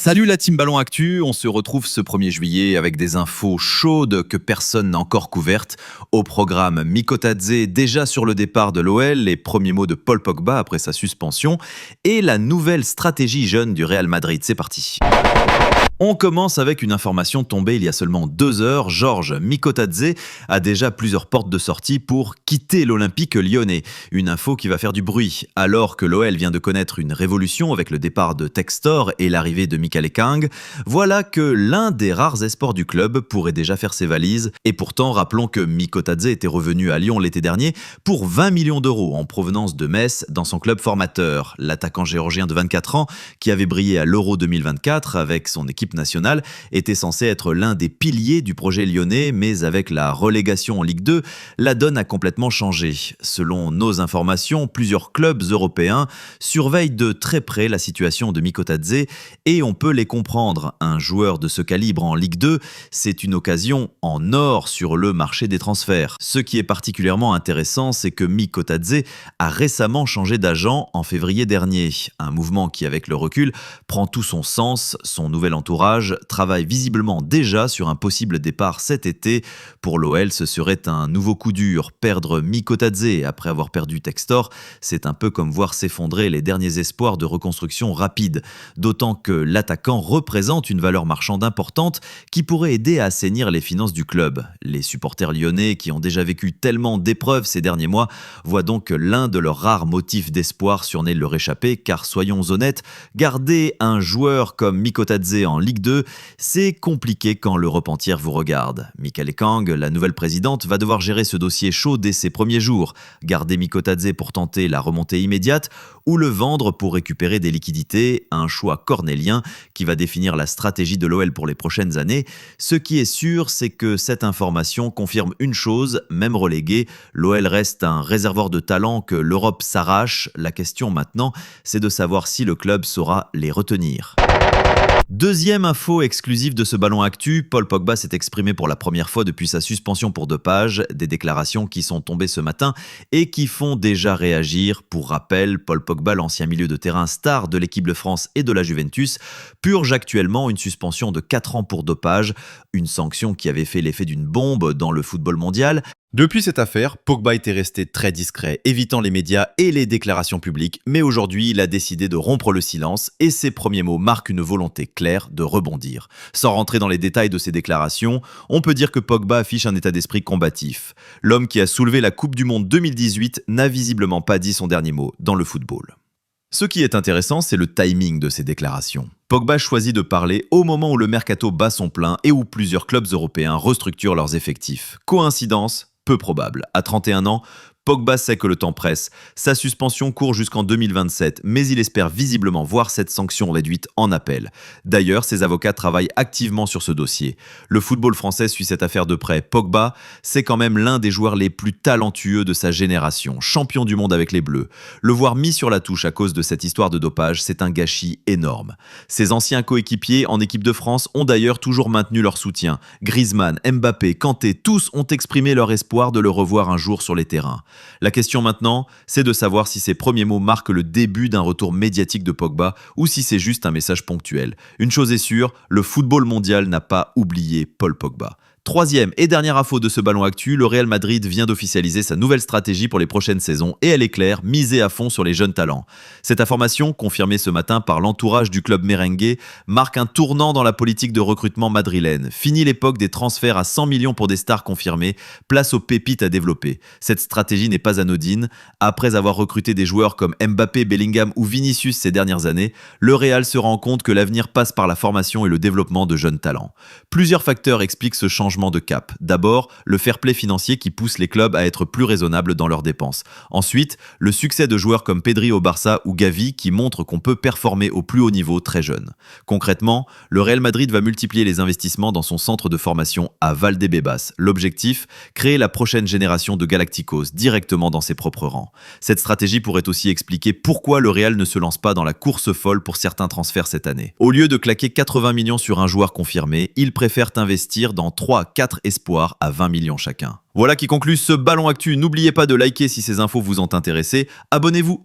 Salut la team Ballon Actu, on se retrouve ce 1er juillet avec des infos chaudes que personne n'a encore couvertes. Au programme, Mikotadze déjà sur le départ de l'OL, les premiers mots de Paul Pogba après sa suspension et la nouvelle stratégie jeune du Real Madrid. C'est parti. On commence avec une information tombée il y a seulement 2 heures. Georges Mikotadze a déjà plusieurs portes de sortie pour quitter l'Olympique lyonnais. Une info qui va faire du bruit. Alors que l'OL vient de connaître une révolution avec le départ de Textor et l'arrivée de Michael Ekang, voilà que l'un des rares espoirs du club pourrait déjà faire ses valises. Et pourtant, rappelons que Mikotadze était revenu à Lyon l'été dernier pour 20 millions d'euros en provenance de Metz dans son club formateur. L'attaquant géorgien de 24 ans, qui avait brillé à l'Euro 2024 avec son équipe nationale, était censé être l'un des piliers du projet lyonnais, mais avec la relégation en Ligue 2, la donne a complètement changé. Selon nos informations, plusieurs clubs européens surveillent de très près la situation de Mikotadze et on peut les comprendre. Un joueur de ce calibre en Ligue 2, c'est une occasion en or sur le marché des transferts. Ce qui est particulièrement intéressant, c'est que Mikotadze a récemment changé d'agent en février dernier. Un mouvement qui, avec le recul, prend tout son sens. Son nouvel entourage travaille visiblement déjà sur un possible départ cet été. Pour l'OL, ce serait un nouveau coup dur. Perdre Mikotadze après avoir perdu Textor, c'est un peu comme voir s'effondrer les derniers espoirs de reconstruction rapide. D'autant que l'attaquant représente une valeur marchande importante qui pourrait aider à assainir les finances du club. Les supporters lyonnais, qui ont déjà vécu tellement d'épreuves ces derniers mois, voient donc l'un de leurs rares motifs d'espoir surner leur échapper, car soyons honnêtes, garder un joueur comme Mikotadze en Ligue 2, c'est compliqué quand l'Europe entière vous regarde. Michael Ekang, la nouvelle présidente, va devoir gérer ce dossier chaud dès ses premiers jours. Garder Mikotadze pour tenter la remontée immédiate ou le vendre pour récupérer des liquidités, un choix cornélien qui va définir la stratégie de l'OL pour les prochaines années. Ce qui est sûr, c'est que cette information confirme une chose, même relégué, l'OL reste un réservoir de talent que l'Europe s'arrache. La question maintenant, c'est de savoir si le club saura les retenir. Deuxième info exclusive de ce Ballon Actu, Paul Pogba s'est exprimé pour la première fois depuis sa suspension pour dopage, des déclarations qui sont tombées ce matin et qui font déjà réagir. Pour rappel, Paul Pogba, l'ancien milieu de terrain star de l'équipe de France et de la Juventus, purge actuellement une suspension de 4 ans pour dopage, une sanction qui avait fait l'effet d'une bombe dans le football mondial. Depuis cette affaire, Pogba était resté très discret, évitant les médias et les déclarations publiques, mais aujourd'hui, il a décidé de rompre le silence et ses premiers mots marquent une volonté claire de rebondir. Sans rentrer dans les détails de ses déclarations, on peut dire que Pogba affiche un état d'esprit combatif. L'homme qui a soulevé la Coupe du Monde 2018 n'a visiblement pas dit son dernier mot dans le football. Ce qui est intéressant, c'est le timing de ces déclarations. Pogba choisit de parler au moment où le mercato bat son plein et où plusieurs clubs européens restructurent leurs effectifs. Coïncidence ? Peu probable. À 31 ans, Pogba sait que le temps presse. Sa suspension court jusqu'en 2027, mais il espère visiblement voir cette sanction réduite en appel. D'ailleurs, ses avocats travaillent activement sur ce dossier. Le football français suit cette affaire de près. Pogba, c'est quand même l'un des joueurs les plus talentueux de sa génération, champion du monde avec les Bleus. Le voir mis sur la touche à cause de cette histoire de dopage, c'est un gâchis énorme. Ses anciens coéquipiers en équipe de France ont d'ailleurs toujours maintenu leur soutien. Griezmann, Mbappé, Kanté, tous ont exprimé leur espoir de le revoir un jour sur les terrains. La question maintenant, c'est de savoir si ces premiers mots marquent le début d'un retour médiatique de Pogba ou si c'est juste un message ponctuel. Une chose est sûre, le football mondial n'a pas oublié Paul Pogba. Troisième et dernière info de ce Ballon Actu, le Real Madrid vient d'officialiser sa nouvelle stratégie pour les prochaines saisons et elle est claire, miser à fond sur les jeunes talents. Cette information, confirmée ce matin par l'entourage du club merengue, marque un tournant dans la politique de recrutement madrilène. Fini l'époque des transferts à 100 millions pour des stars confirmées, place aux pépites à développer. Cette stratégie n'est pas anodine. Après avoir recruté des joueurs comme Mbappé, Bellingham ou Vinicius ces dernières années, le Real se rend compte que l'avenir passe par la formation et le développement de jeunes talents. Plusieurs facteurs expliquent ce changement de cap. D'abord, le fair play financier qui pousse les clubs à être plus raisonnables dans leurs dépenses. Ensuite, le succès de joueurs comme Pedri au Barça ou Gavi qui montrent qu'on peut performer au plus haut niveau très jeune. Concrètement, le Real Madrid va multiplier les investissements dans son centre de formation à Valdebebas. L'objectif, créer la prochaine génération de Galacticos directement dans ses propres rangs. Cette stratégie pourrait aussi expliquer pourquoi le Real ne se lance pas dans la course folle pour certains transferts cette année. Au lieu de claquer 80 millions sur un joueur confirmé, ils préfèrent investir dans 3-4 espoirs à 20 millions chacun. Voilà qui conclut ce Ballon Actu. N'oubliez pas de liker si ces infos vous ont intéressé. Abonnez-vous.